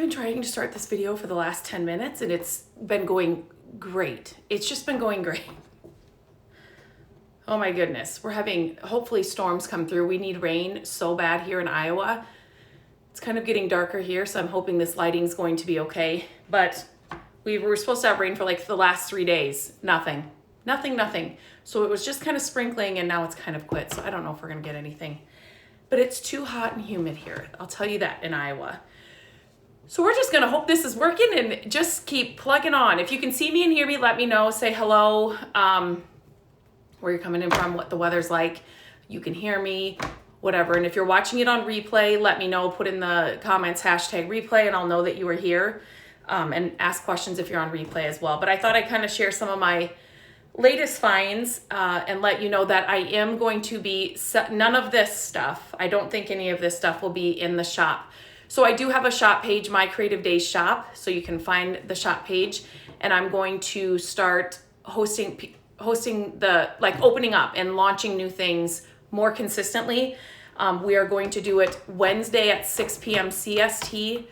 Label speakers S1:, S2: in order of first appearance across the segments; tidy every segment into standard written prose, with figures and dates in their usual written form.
S1: been trying to start this video for the last 10 minutes and it's been going great. It's just been going great. Oh my goodness. We're having, hopefully storms come through. We need rain so bad here in Iowa. It's kind of getting darker here, so I'm hoping this lighting's going to be okay. But we were supposed to have rain for like the last 3 days. Nothing. So it was just kind of sprinkling and now it's kind of quit. So I don't know if we're gonna get anything. But it's too hot and humid here. I'll tell you that in Iowa. So we're just gonna hope this is working and just keep plugging on. If you can see me and hear me, let me know, say hello, where you're coming in from, what the weather's like. You can hear me, whatever. And if you're watching it on replay, let me know, put in the comments, #replay, and I'll know that you were here. And ask questions if you're on replay as well. But I thought I'd kind of share some of my latest finds and let you know that I am going to be, none of this stuff, I don't think any of this stuff will be in the shop. So I do have a shop page, My Creative Days shop, so you can find the shop page, and I'm going to start hosting the, like opening up and launching new things more consistently. We are going to do it Wednesday at 6 p.m. CST.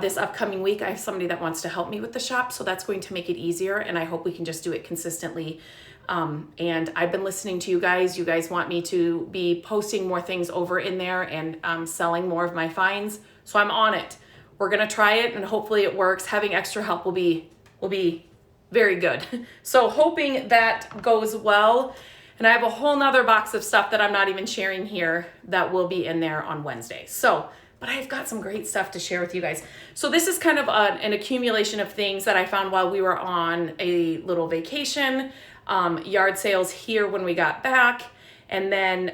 S1: This upcoming week. I have somebody that wants to help me with the shop, so that's going to make it easier, and I hope we can just do it consistently. And I've been listening to you guys. You guys want me to be posting more things over in there and selling more of my finds, so I'm on it. We're gonna try it, and hopefully it works. Having extra help will be very good. So hoping that goes well. And I have a whole nother box of stuff that I'm not even sharing here that will be in there on Wednesday. So, but I've got some great stuff to share with you guys. So this is kind of an accumulation of things that I found while we were on a little vacation, yard sales here when we got back, and then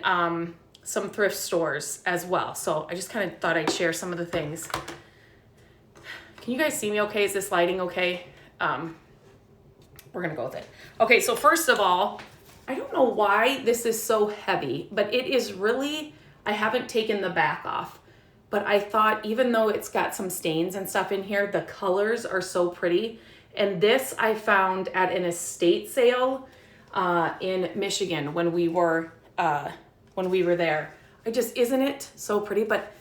S1: some thrift stores as well. So I just kind of thought I'd share some of the things. Can you guys see me okay? Is this lighting okay? We're gonna go with it. Okay, so first of all, I don't know why this is so heavy, but it is really, I haven't taken the back off. But I thought, even though it's got some stains and stuff in here, the colors are so pretty. And this I found at an estate sale in Michigan when we were there. Isn't it so pretty? But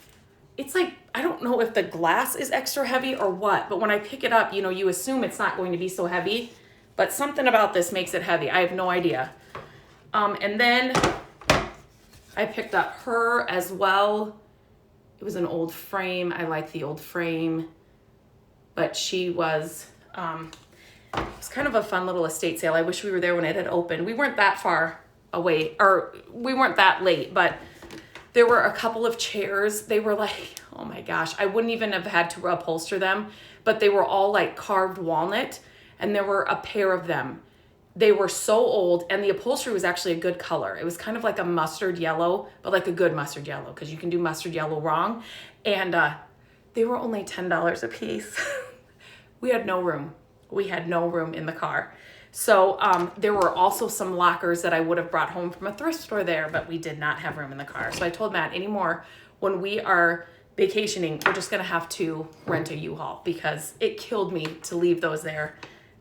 S1: it's like, I don't know if the glass is extra heavy or what, but when I pick it up, you know, you assume it's not going to be so heavy, but something about this makes it heavy. I have no idea. And then I picked up her as well. It was an old frame. I like the old frame, but she was, it was kind of a fun little estate sale. I wish we were there when it had opened. We weren't that far away, or we weren't that late, but there were a couple of chairs. They were like, oh my gosh, I wouldn't even have had to upholster them, but they were all like carved walnut, and there were a pair of them. They were so old, and the upholstery was actually a good color. It was kind of like a mustard yellow, but like a good mustard yellow, because you can do mustard yellow wrong. And they were only $10 a piece. We had no room. We had no room in the car. So there were also some lockers that I would have brought home from a thrift store there, but we did not have room in the car. So I told Matt, anymore, when we are vacationing, we're just gonna have to rent a U-Haul, because it killed me to leave those there,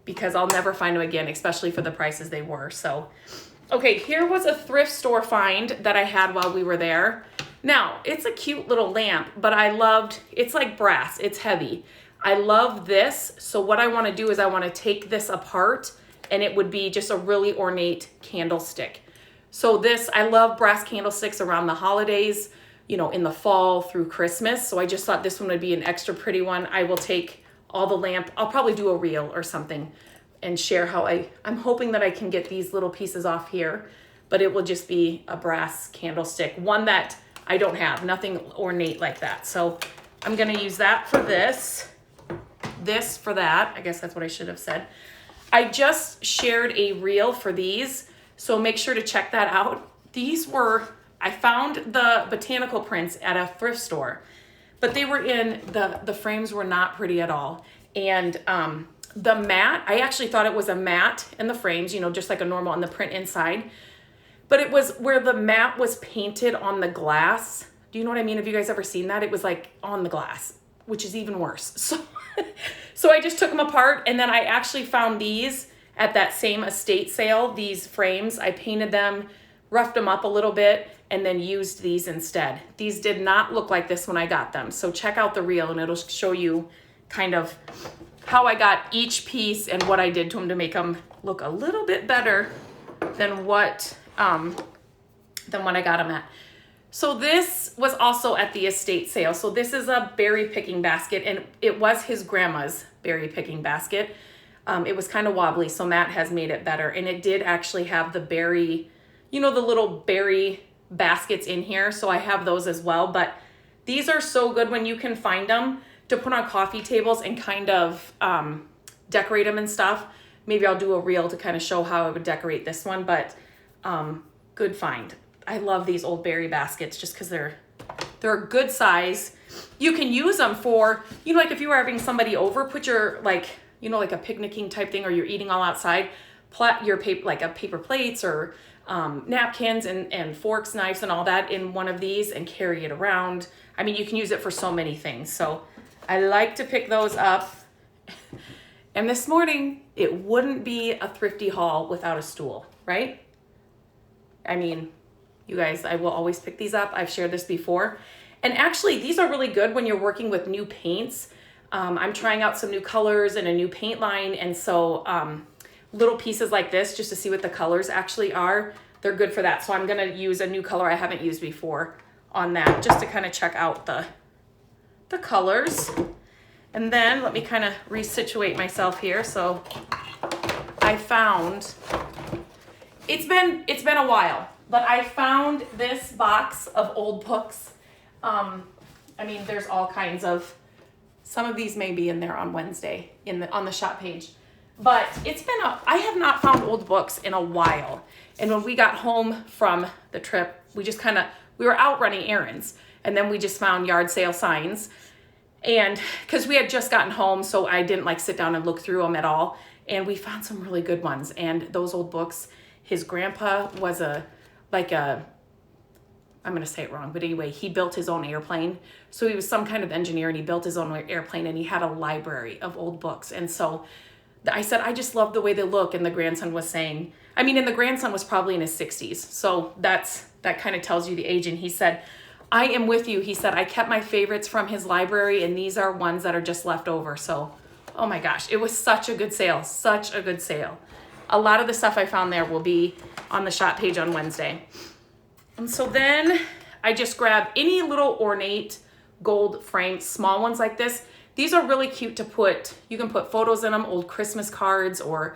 S1: because I'll never find them again, especially for the prices they were. So, okay, here was a thrift store find that I had while we were there. Now, it's a cute little lamp, but it's like brass, it's heavy. I love this, so what I wanna do is I wanna take this apart, and it would be just a really ornate candlestick. So this, I love brass candlesticks around the holidays, you know, in the fall through Christmas. So I just thought this one would be an extra pretty one. I will take all the lamp, I'll probably do a reel or something and share how I'm hoping that I can get these little pieces off here, but it will just be a brass candlestick, one that I don't have, nothing ornate like that. So I'm gonna use that for this for that. I guess that's what I should have said. I just shared a reel for these, so make sure to check that out. I found the botanical prints at a thrift store, but they were the frames were not pretty at all. And the mat, I actually thought it was a mat in the frames, you know, just like a normal on the print inside, but it was where the mat was painted on the glass. Do you know what I mean? Have you guys ever seen that? It was like on the glass, which is even worse. So I just took them apart, and then I actually found these at that same estate sale, these frames. I painted them, roughed them up a little bit, and then used these instead. These did not look like this when I got them. So check out the reel, and it'll show you kind of how I got each piece and what I did to them to make them look a little bit better than what I got them at. So this was also at the estate sale. So this is a berry picking basket, and it was his grandma's berry picking basket. It was kind of wobbly, so Matt has made it better. And it did actually have the berry, you know, the little berry baskets in here. So I have those as well. But these are so good when you can find them to put on coffee tables and kind of decorate them and stuff. Maybe I'll do a reel to kind of show how I would decorate this one, but good find. I love these old berry baskets just because they're a good size. You can use them for, you know, like if you were having somebody over, put your, like, you know, like a picnicking type thing, or you're eating all outside, your paper, like a paper plates or napkins and forks, knives and all that in one of these and carry it around. I mean, you can use it for so many things. So I like to pick those up. And this morning, it wouldn't be a thrifty haul without a stool, right? I mean, you guys, I will always pick these up. I've shared this before. And actually, these are really good when you're working with new paints. I'm trying out some new colors and a new paint line. And so little pieces like this, just to see what the colors actually are, they're good for that. So I'm going to use a new color I haven't used before on that, just to kind of check out the colors. And then let me kind of resituate myself here. So I found, it's been a while, but I found this box of old books. I mean, there's all kinds of, some of these may be in there on Wednesday on the shop page, but I have not found old books in a while. And when we got home from the trip, we were out running errands, and then we just found yard sale signs. And because we had just gotten home, so I didn't like sit down and look through them at all. And we found some really good ones. And those old books, his grandpa was I'm going to say it wrong, but anyway, he built his own airplane. So he was some kind of engineer, and he built his own airplane, and he had a library of old books. And so I said, I just love the way they look. And the grandson was saying, and the grandson was probably in his 60s. So that kind of tells you the age. And he said, I am with you. He said, I kept my favorites from his library, and these are ones that are just left over. So, oh my gosh, it was such a good sale, such a good sale. A lot of the stuff I found there will be on the shop page on Wednesday. And so then I just grabbed any little ornate gold frame, small ones like this. These are really cute to put, you can put photos in them, old Christmas cards, or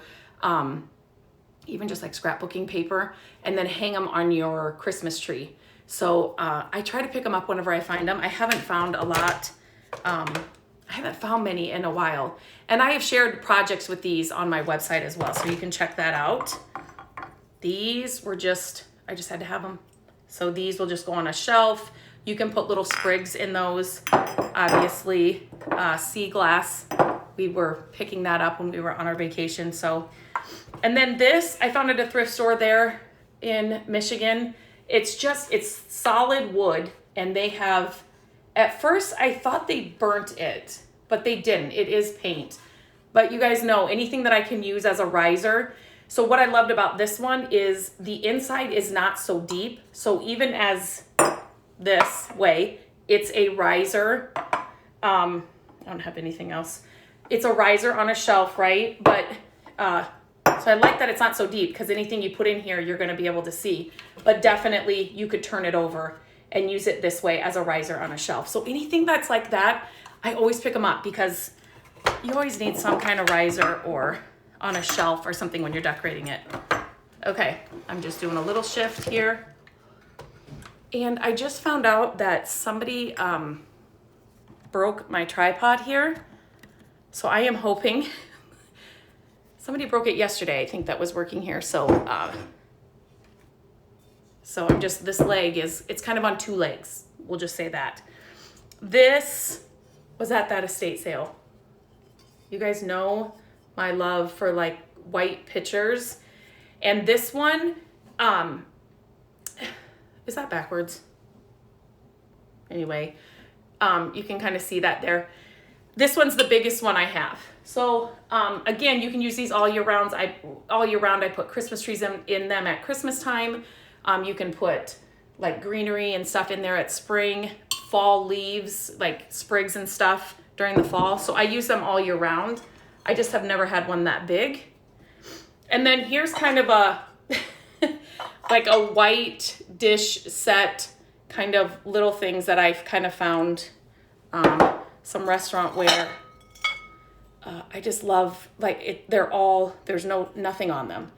S1: even just like scrapbooking paper, and then hang them on your Christmas tree. So I try to pick them up whenever I find them. I haven't found a lot. I haven't found many in a while. And I have shared projects with these on my website as well, so you can check that out. These were I just had to have them. So these will just go on a shelf. You can put little sprigs in those. Obviously, sea glass. We were picking that up when we were on our vacation. So, and then this, I found at a thrift store there in Michigan. It's solid wood, and they have, at first I thought they burnt it, but they didn't. It is paint. But you guys know, anything that I can use as a riser. So what I loved about this one is the inside is not so deep. So even as this way, it's a riser. I don't have anything else. It's a riser on a shelf, right? But so I like that it's not so deep, because anything you put in here, you're going to be able to see. But definitely you could turn it over and use it this way as a riser on a shelf. So anything that's like that, I always pick them up, because you always need some kind of riser or on a shelf or something when you're decorating it. Okay, I'm just doing a little shift here. And I just found out that somebody broke my tripod here. So I am hoping, somebody broke it yesterday, I think, that was working here. So I'm just, this leg it's kind of on two legs. We'll just say that. This was at that estate sale. You guys know my love for like white pictures. And this one, is that backwards? Anyway, you can kind of see that there. This one's the biggest one I have. So again, you can use these all year round. I put Christmas trees in them at Christmas time. You can put like greenery and stuff in there at spring, fall leaves, like sprigs and stuff during the fall. So I use them all year round. I just have never had one that big. And then here's kind of a, like a white dish set, kind of little things that I've kind of found some restaurant ware. I just love, like, it. They're all, there's nothing on them.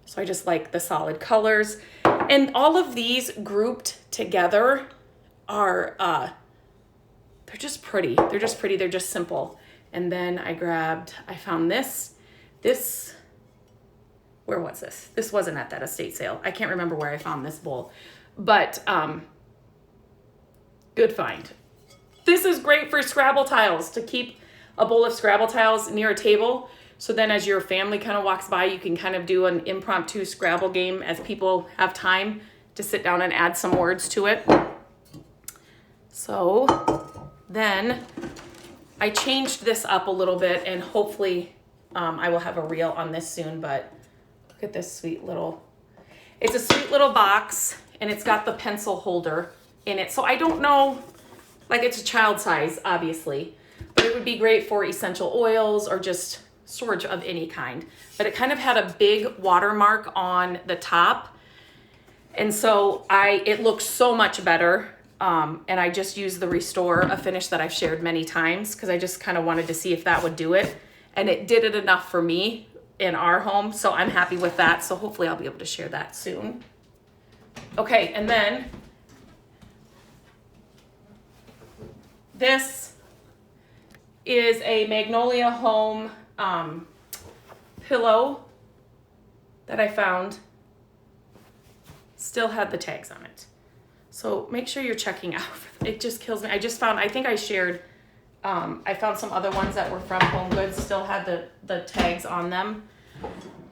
S1: So I just like the solid colors. And all of these grouped together are, they're just pretty. They're just pretty. They're just simple. And then I found this, where was this? This wasn't at that estate sale. I can't remember where I found this bowl, but good find. This is great for Scrabble tiles, to keep a bowl of Scrabble tiles near a table. So then as your family kind of walks by, you can kind of do an impromptu Scrabble game as people have time to sit down and add some words to it. So then I changed this up a little bit, and hopefully I will have a reel on this soon, but look at this sweet little, it's a sweet little box, and it's got the pencil holder in it. So I don't know, like, it's a child size, obviously, but it would be great for essential oils or just storage of any kind. But it kind of had a big watermark on the top, and so it looks so much better. And I just used the Restore, a finish that I've shared many times, because I just kind of wanted to see if that would do it. And it did it enough for me in our home, so I'm happy with that. So hopefully I'll be able to share that soon. Okay, and then this is a Magnolia Home pillow that I found. Still had the tags on it. So make sure you're checking out. It just kills me. I think I shared, I found some other ones that were from Home Goods, still had the tags on them.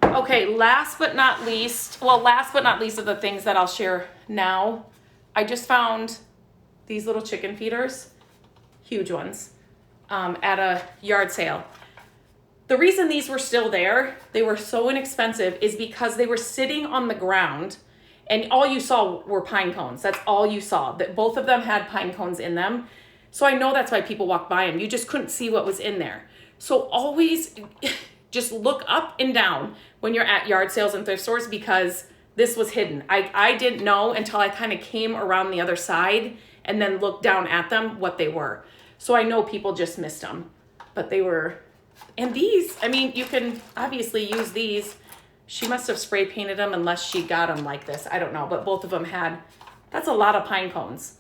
S1: Okay, last but not least of the things that I'll share now, I just found these little chicken feeders, huge ones, at a yard sale. The reason these were still there, they were so inexpensive, is because they were sitting on the ground. And all you saw were pine cones. That's all you saw. That both of them had pine cones in them. So I know that's why people walk by them. You just couldn't see what was in there. So always just look up and down when you're at yard sales and thrift stores, because this was hidden. I didn't know until I kind of came around the other side and then looked down at them what they were. So I know people just missed them. But they were, and these, I mean, you can obviously use these. She must have spray painted them unless she got them like this. I don't know, but both of them had, that's a lot of pine cones.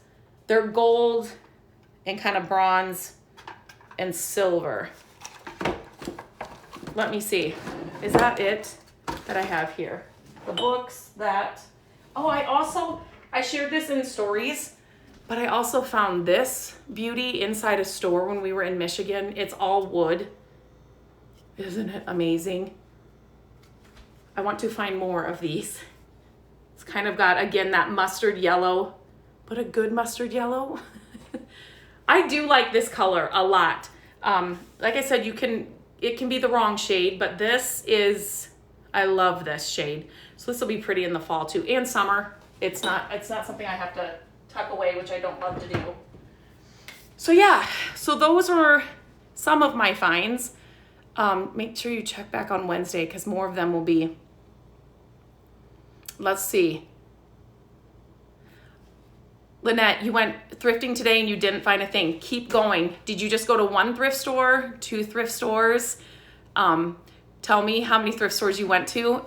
S1: They're gold and kind of bronze and silver. Let me see. Is that it that I have here? The books, that. Oh, I shared this in stories, but I also found this beauty inside a store when we were in Michigan. It's all wood. Isn't it amazing? I want to find more of these. It's kind of got, again, that mustard yellow, but a good mustard yellow. I do like this color a lot. Like I said, it can be the wrong shade, but I love this shade. So this will be pretty in the fall too, and summer. It's not something I have to tuck away, which I don't love to do. So yeah, so those were some of my finds. Make sure you check back on Wednesday, because more of them will be. Let's see. Lynette, you went thrifting today and you didn't find a thing. Keep going. Did you just go to one thrift store, 2 thrift stores? Tell me how many thrift stores you went to.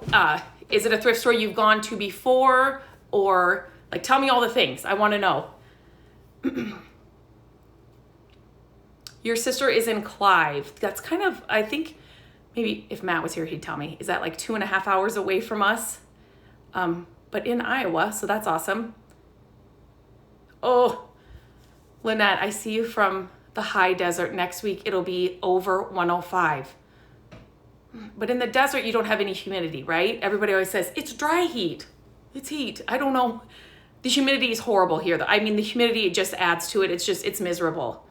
S1: Is it a thrift store you've gone to before? Or, like, tell me all the things. I want to know. Your sister is in Clive. That's kind of, I think, maybe if Matt was here, he'd tell me. Is that like 2.5 hours away from us? But in Iowa, so that's awesome. Oh, Lynette, I see you from the high desert. Next week, it'll be over 105. But in the desert, you don't have any humidity, right? Everybody always says, it's dry heat. It's heat. I don't know. The humidity is horrible here. I mean, the humidity just adds to it. It's miserable.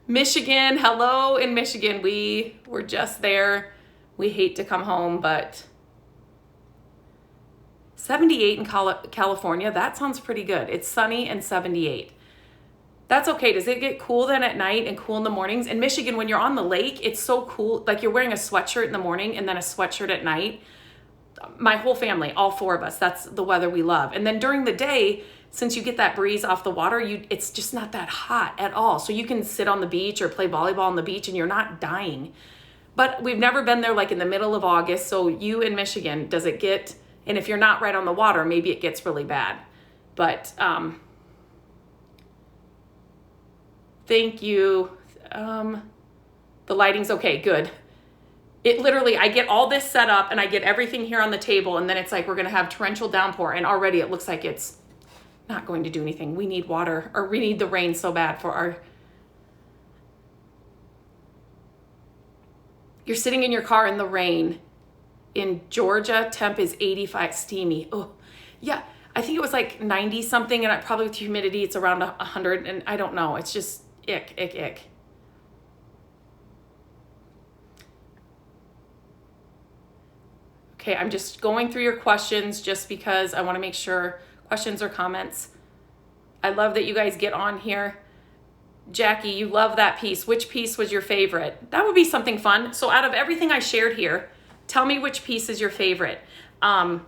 S1: Michigan, hello in Michigan. We were just there. We hate to come home, but 78 in California, that sounds pretty good. It's sunny and 78. That's okay. Does it get cool then at night and cool in the mornings? In Michigan, when you're on the lake, it's so cool. Like you're wearing a sweatshirt in the morning and then a sweatshirt at night. My whole family, all 4 of us, that's the weather we love. And then during the day, since you get that breeze off the water, it's just not that hot at all. So you can sit on the beach or play volleyball on the beach and you're not dying. But we've never been there like in the middle of August. So you in Michigan, does it get, and if you're not right on the water, maybe it gets really bad. But thank you. The lighting's okay, good. It literally, I get all this set up and I get everything here on the table and then it's like we're gonna have torrential downpour and already it looks like it's not going to do anything. We need water, or we need the rain so bad for our... You're sitting in your car in the rain. In Georgia, temp is 85, steamy. Oh, yeah. I think it was like 90 something and probably with humidity, it's around 100 and I don't know. It's just ick, ick, ick. Okay, I'm just going through your questions just because I want to make sure, questions or comments. I love that you guys get on here. Jackie, you love that piece. Which piece was your favorite? That would be something fun. So out of everything I shared here, tell me which piece is your favorite. Was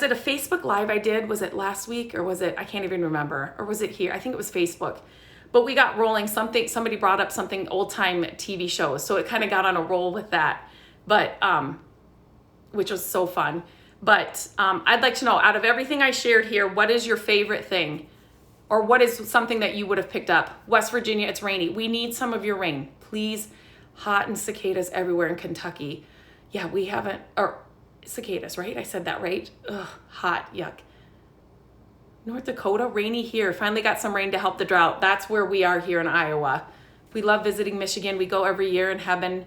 S1: it a Facebook Live I did? Was it last week or was it, I can't even remember. Or was it here? I think it was Facebook. But we got rolling something, somebody brought up something old time TV shows. So it kind of got on a roll with that. But, which was so fun. But I'd like to know, out of everything I shared here, what is your favorite thing? Or what is something that you would have picked up? West Virginia, it's rainy. We need some of your rain. Please, hot and cicadas everywhere in Kentucky. Yeah, we haven't, or cicadas, right? I said that right? Ugh, hot, yuck. North Dakota, rainy here. Finally got some rain to help the drought. That's where we are here in Iowa. We love visiting Michigan. We go every year and have been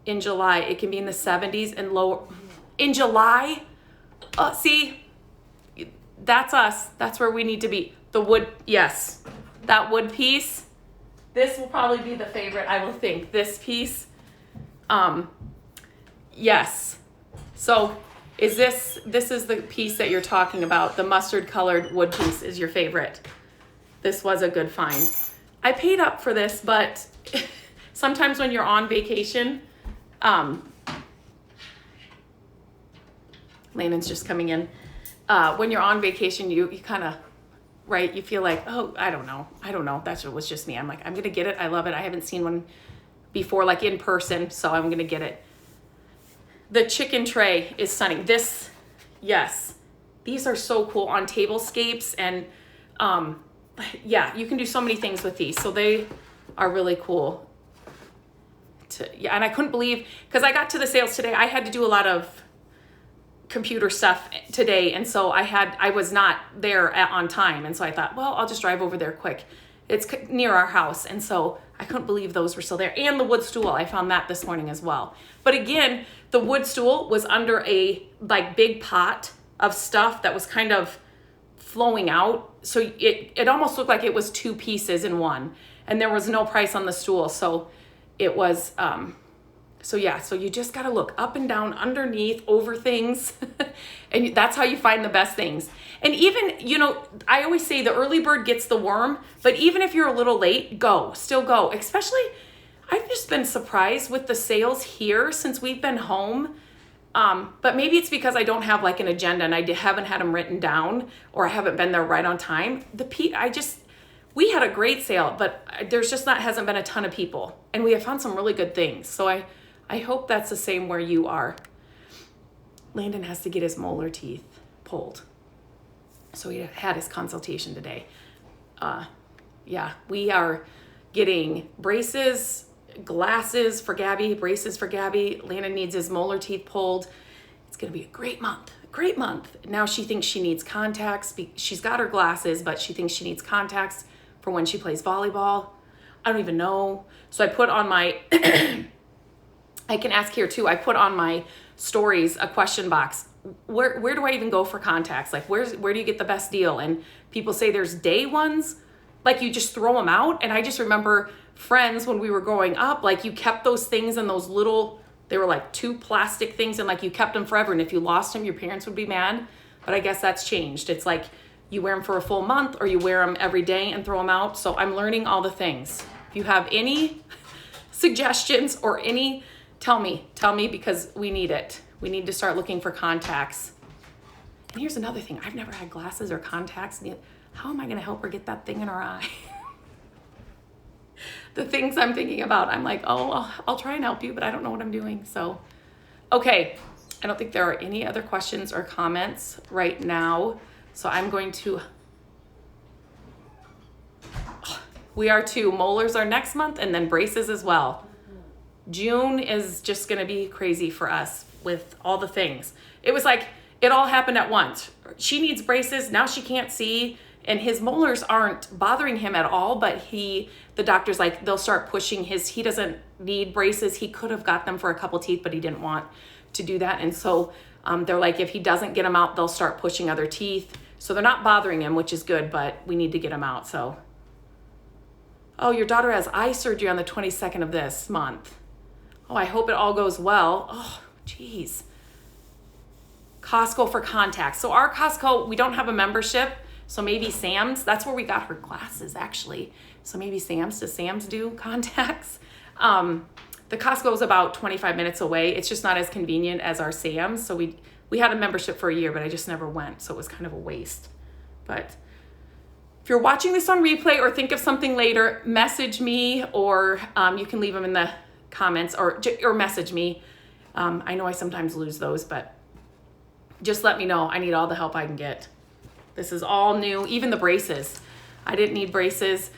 S1: in July. It can be in the 70s and lower. In July? See, that's us. That's where we need to be. The wood, yes. That wood piece. This will probably be the favorite, I will think. This piece. Yes. So is this is the piece that you're talking about. The mustard colored wood piece is your favorite. This was a good find. I paid up for this, but sometimes when you're on vacation, Landon's just coming in. When you're on vacation, you kind of, right, you feel like, oh, I don't know. That was just me. I'm like, I'm going to get it. I love it. I haven't seen one before, like in person, so I'm going to get it. The chicken tray is stunning. This, yes, these are so cool on tablescapes. And yeah, you can do so many things with these. So they are really cool. Yeah, and I couldn't believe, because I got to the sales today, I had to do a lot of computer stuff today, and so I was not there on time, and so I thought, well, I'll just drive over there quick. It's near our house, and so I couldn't believe those were still there. And the wood stool, I found that this morning as well. But again, the wood stool was under a like big pot of stuff that was kind of flowing out, so it almost looked like it was 2 pieces in one, and there was no price on the stool, so it was so yeah, so you just got to look up and down, underneath, over things. And that's how you find the best things. And even, I always say the early bird gets the worm, but even if you're a little late, still go. Especially, I've just been surprised with the sales here since we've been home. But maybe it's because I don't have like an agenda and I haven't had them written down, or I haven't been there right on time. We had a great sale, but there's just hasn't been a ton of people, and we have found some really good things. So I hope that's the same where you are. Landon has to get his molar teeth pulled. So he had his consultation today. Yeah, we are getting braces, glasses for Gabby, braces for Gabby. Landon needs his molar teeth pulled. It's going to be a great month. Great month. Now she thinks she needs contacts. She's got her glasses, but she thinks she needs contacts for when she plays volleyball. I don't even know. So I put on my, I can ask here too. I put on my stories a question box. Where do I even go for contacts? Like where do you get the best deal? And people say there's day ones, like you just throw them out. And I just remember friends when we were growing up, like you kept those things in those little, they were like 2 plastic things, and like you kept them forever. And if you lost them, your parents would be mad. But I guess that's changed. It's like you wear them for a full month, or you wear them every day and throw them out. So I'm learning all the things. If you have any suggestions or any, tell me because we need it. We need to start looking for contacts. And here's another thing. I've never had glasses or contacts. How am I going to help her get that thing in her eye? The things I'm thinking about, I'm like, oh, I'll try and help you, but I don't know what I'm doing. So, okay. I don't think there are any other questions or comments right now. So I'm going to, we are to molars are next month, and then braces as well. June is just going to be crazy for us with all the things. It was like, it all happened at once. She needs braces. Now she can't see, and his molars aren't bothering him at all, but the doctor's like, they'll start pushing he doesn't need braces. He could have got them for a couple teeth, but he didn't want to do that. And so they're like, if he doesn't get them out, they'll start pushing other teeth. So they're not bothering him, which is good, but we need to get them out. So, oh, your daughter has eye surgery on the 22nd of this month. Oh, I hope it all goes well. Oh, geez. Costco for contacts. So our Costco, we don't have a membership. So maybe Sam's, that's where we got her glasses actually. So maybe Sam's, does Sam's do contacts? The Costco is about 25 minutes away. It's just not as convenient as our Sam's. So we had a membership for a year, but I just never went. So it was kind of a waste. But if you're watching this on replay or think of something later, message me, or you can leave them in the comments or message me. I know I sometimes lose those, but just let me know. I need all the help I can get. This is all new, even the braces. I didn't need braces.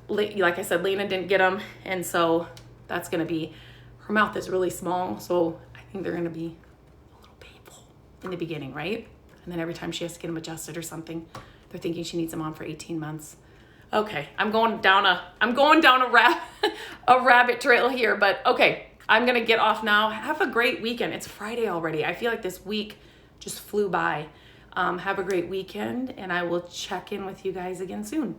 S1: Like I said, Lena didn't get them. And so that's going to be, her mouth is really small. So I think they're going to be a little painful in the beginning, right? And then every time she has to get them adjusted or something, they're thinking she needs them on for 18 months. Okay, I'm going down a rabbit trail here, but okay, I'm going to get off now. Have a great weekend. It's Friday already. I feel like this week just flew by. Have a great weekend, and I will check in with you guys again soon.